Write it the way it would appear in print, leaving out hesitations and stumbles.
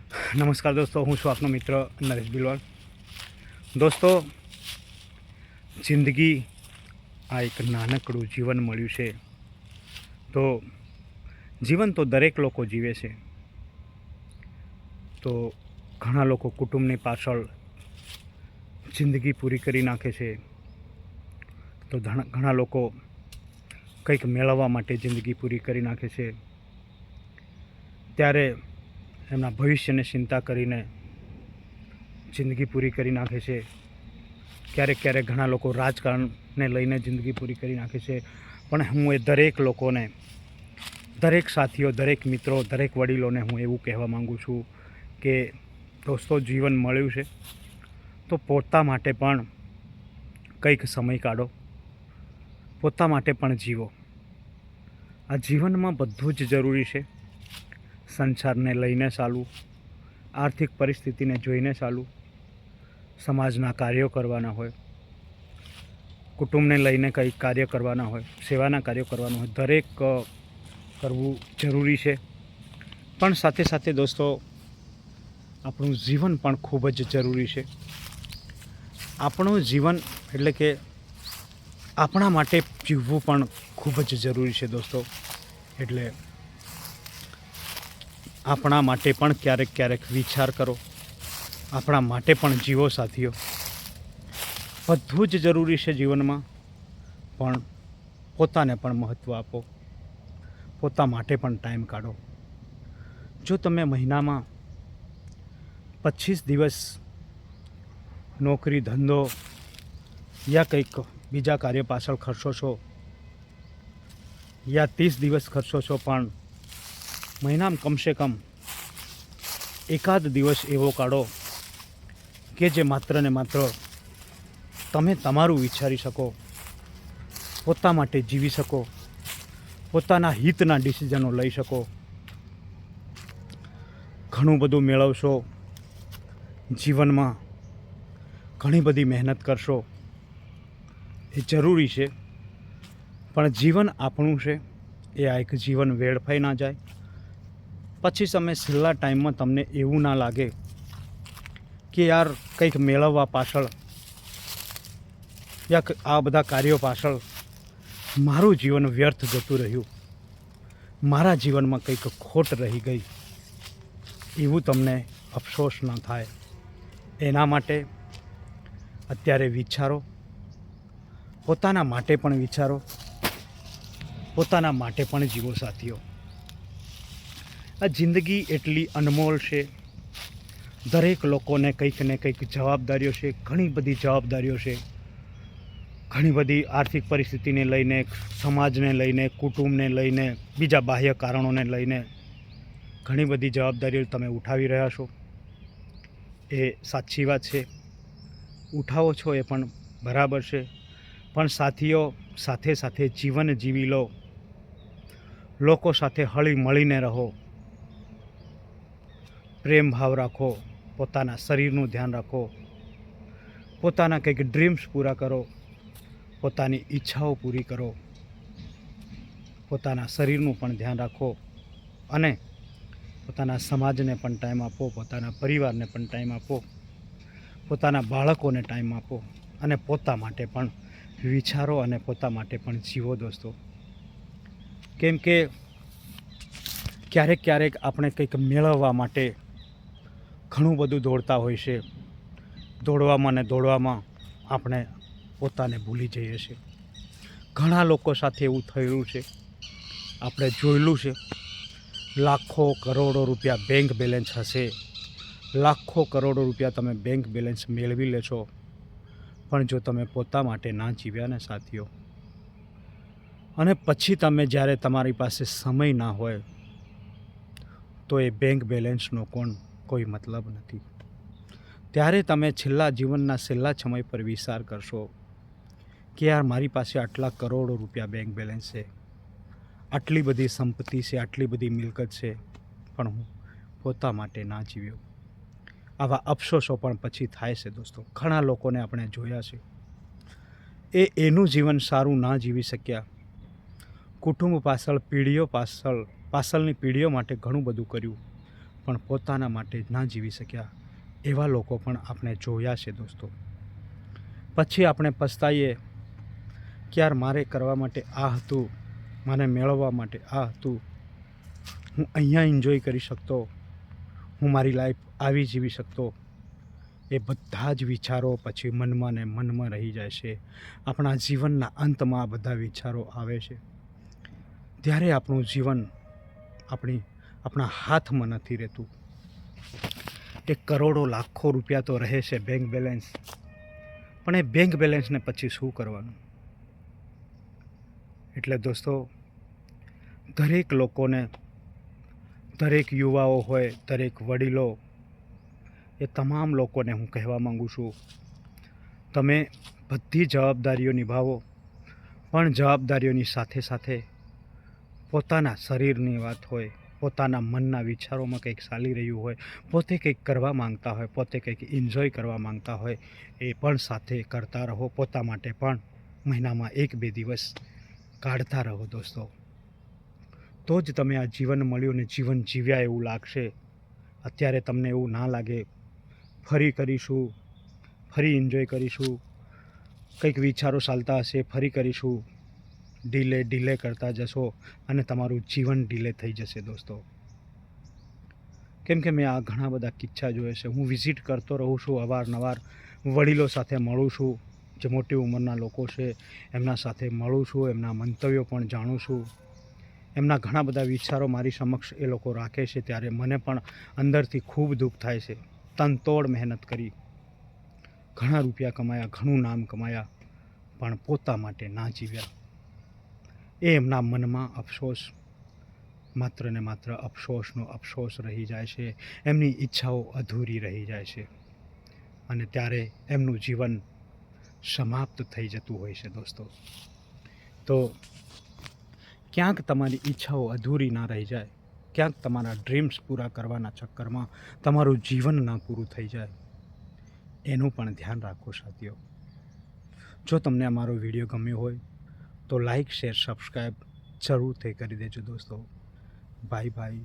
નમસ્કાર દોસ્તો, હું છું આપનો મિત્ર નરેશ બિલવાલ. દોસ્તો, જિંદગી આ એક નાનકડું જીવન મળ્યું છે. તો જીવન તો દરેક લોકો જીવે છે. તો ઘણા લોકો કુટુંબની પાછળ જિંદગી પૂરી કરી નાખે છે. તો ઘણા લોકો કંઈક મેળવવા માટે જિંદગી પૂરી કરી નાખે છે. ત્યારે એમના ભવિષ્યની ચિંતા કરીને જિંદગી પૂરી કરી નાખે છે. ક્યારેક ઘણા લોકો રાજકારણને લઈને જિંદગી પૂરી કરી નાખે છે. પણ હું એ દરેક લોકોને, દરેક સાથીઓ, દરેક મિત્રો, દરેક વડીલોને હું એવું કહેવા માગું છું કે દોસ્તો, જીવન મળ્યું છે તો પોતા માટે પણ કંઈક સમય કાઢો, પોતા માટે પણ જીવો. આ જીવનમાં બધું જ જરૂરી છે. સંસારને લઈને ચાલવું, આર્થિક પરિસ્થિતિને જોઈને ચાલવું, સમાજના કાર્યો કરવાના હોય, કુટુંબને લઈને કંઈક કાર્ય કરવાના હોય, સેવાના કાર્યો કરવાના હોય, દરેક કરવું જરૂરી છે. પણ સાથે સાથે દોસ્તો, આપણું જીવન પણ ખૂબ જ જરૂરી છે. આપણું જીવન એટલે કે આપણા માટે જીવવું પણ ખૂબ જ જરૂરી છે દોસ્તો. એટલે આપણા માટે પણ ક્યારેક વિચાર કરો, આપણા માટે પણ જીવો સાથીઓ. બધું જ જરૂરી છે જીવનમાં, પણ પોતાને પણ મહત્ત્વ આપો, પોતા માટે પણ ટાઈમ કાઢો. જો તમે મહિનામાં 25 દિવસ નોકરી ધંધો યા કંઈક બીજા કાર્ય પાછળ ખર્ચો છો, યા 30 દિવસ ખર્ચો છો, પણ મહિનામાં કમસે કમ એકાદ દિવસ એવો કાઢો કે જે માત્ર ને માત્ર તમે તમારું વિચારી શકો, પોતા માટે જીવી શકો, પોતાના હિતના ડિસિઝનો લઈ શકો. ઘણું બધું મેળવશો જીવનમાં, ઘણી બધી મહેનત કરશો, એ જરૂરી છે. પણ જીવન આપણું છે, એ આ એક જીવન વેડફાઈ ના જાય. પછી તમે છેલ્લા ટાઈમમાં તમને એવું ના લાગે કે યાર કંઈક મેળવવા પાછળ યા આ બધા કાર્યો પાછળ મારું જીવન વ્યર્થ જતું રહ્યું, મારા જીવનમાં કંઈક ખોટ રહી ગઈ, એવું તમને અફસોસ ન થાય. એના માટે અત્યારે વિચારો, પોતાના માટે પણ વિચારો, પોતાના માટે પણ જીવો સાથીઓ. આ જિંદગી એટલી અનમોલ છે. દરેક લોકોને કંઈક ને કંઈક જવાબદારીઓ છે, ઘણી બધી જવાબદારીઓ છે. ઘણી બધી આર્થિક પરિસ્થિતિને લઈને, સમાજને લઈને, કુટુંબને લઈને, બીજા બાહ્ય કારણોને લઈને ઘણી બધી જવાબદારીઓ તમે ઉઠાવી રહ્યા છો. એ સાચી વાત છે, ઉઠાવો છો એ પણ બરાબર છે. પણ સાથીઓ, સાથે સાથે જીવન જીવી લો, લોકો સાથે હળી મળીને રહો, પ્રેમ ભાવ રાખો, પોતાના શરીરનું ધ્યાન રાખો, પોતાના કંઈક ડ્રીમ્સ પૂરા કરો, પોતાની ઈચ્છાઓ પૂરી કરો, પોતાના શરીરનું પણ ધ્યાન રાખો, અને પોતાના સમાજને પણ ટાઈમ આપો, પોતાના પરિવારને પણ ટાઈમ આપો, પોતાના બાળકોને ટાઈમ આપો, અને પોતા માટે પણ વિચારો અને પોતા માટે પણ જીવો દોસ્તો. કેમ કે ક્યારેક આપણે કંઈક મેળવવા માટે ઘણું બધું દોડતા હોય છે. દોડવામાં ને દોડવામાં આપણે પોતાને ભૂલી જઈએ છીએ. ઘણા લોકો સાથે એવું થયેલું છે, આપણે જોયેલું છે. લાખો કરોડો રૂપિયા બેંક બેલેન્સ હશે, લાખો કરોડો રૂપિયા તમે બેંક બેલેન્સ મેળવી લેશો, પણ જો તમે પોતા માટે ના જીવ્યા ને સાથીઓ, અને પછી તમે જ્યારે તમારી પાસે સમય ના હોય, તો એ બેંક બેલેન્સનો કોઈ મતલબ નથી. ત્યારે તમે જીવનના છેલ્લા સમય પર વિચાર કરશો કે યાર મારી પાસે આટલા કરોડો રૂપિયા બેંક બેલેન્સ છે, આટલી બધી સંપત્તિ છે, આટલી બધી મિલકત છે, પણ હું પોતા માટે ના જીવ્યો. આવા અફસોસો પણ પછી થાય છે દોસ્તો. ઘણા લોકોને આપણે જોયા છે, એનું જીવન સારું ના જીવી શક્યા. કુટુંબ પાછળની પેઢીઓ માટે ઘણું બધું કર્યું, પણ પોતાના માટે ના જીવી શક્યા એવા લોકો પણ આપણે જોયા છે દોસ્તો. પછી આપણે પસ્તાઈએ કે યાર મારે કરવા માટે આ હતું, મને મેળવવા માટે આ હતું, હું અહીંયા એન્જોય કરી શકતો, હું મારી લાઈફ આવી જીવી શકતો. એ બધા જ વિચારો પછી મનમાં ને મનમાં રહી જાય છે. આપણા જીવનના અંતમાં આ બધા વિચારો આવે છે. ત્યારે આપણું જીવન આપણા હાથમાં નથી રહેતું. એ કરોડો લાખો રૂપિયા તો રહે છે બેંક બેલેન્સ, પણ એ બેંક બેલેન્સને પછી શું કરવાનું? એટલે દોસ્તો, દરેક લોકોને, દરેક યુવાઓ હોય, દરેક વડીલો, એ તમામ લોકોને હું કહેવા માગું છું, તમે બધી જવાબદારીઓ નિભાવો, પણ જવાબદારીઓની સાથે સાથે પોતાના શરીરની વાત હોય, પોતાના મનના વિચારોમાં કંઈક ચાલી રહ્યું હોય, પોતે કંઈક કરવા માંગતા હોય, પોતે કંઈક એન્જોય કરવા માંગતા હોય, એ પણ સાથે કરતા રહો. પોતા માટે પણ મહિનામાં 1-2 દિવસ કાઢતા રહો દોસ્તો. તો જ તમે આ જીવન મળ્યું ને જીવન જીવ્યા એવું લાગશે. અત્યારે તમને એવું ના લાગે ફરી કરીશું, ફરી એન્જોય કરીશું, કંઈક વિચારો ચાલતા હશે ફરી કરીશું. ડીલે કરતા જશો અને તમારું જીવન ડીલે થઈ જશે દોસ્તો. કેમ કે મેં આ ઘણા બધા કિસ્સા જોયા છે. હું વિઝિટ કરતો રહું છું, અવારનવાર વડીલો સાથે મળું છું, જે મોટી ઉંમરના લોકો છે એમના સાથે મળું છું, એમના મંતવ્યો પણ જાણું છું. એમના ઘણા બધા વિચારો મારી સમક્ષ એ લોકો રાખે છે, ત્યારે મને પણ અંદરથી ખૂબ દુઃખ થાય છે. તનતોડ મહેનત કરી, ઘણા રૂપિયા કમાયા, ઘણું નામ કમાયા, પણ પોતા માટે ના જીવ્યા. એ એમના મનમાં અફસોસ, માત્ર ને માત્ર અફસોસનો અફસોસ રહી જાય છે. એમની ઈચ્છાઓ અધૂરી રહી જાય છે અને ત્યારે એમનું જીવન સમાપ્ત થઈ જતું હોય છે દોસ્તો. તો ક્યાંક તમારી ઈચ્છાઓ અધૂરી ના રહી જાય, ક્યાંક તમારા ડ્રીમ્સ પૂરા કરવાના ચક્કરમાં તમારું જીવન ના પૂરું થઈ જાય, એનું પણ ધ્યાન રાખો સાથીઓ. જો તમને અમારો વિડીયો ગમ્યો હોય તો લાઈક, શેર, સબસ્ક્રાઈબ જરૂરથી કરી દેજો દોસ્તો. Bye bye.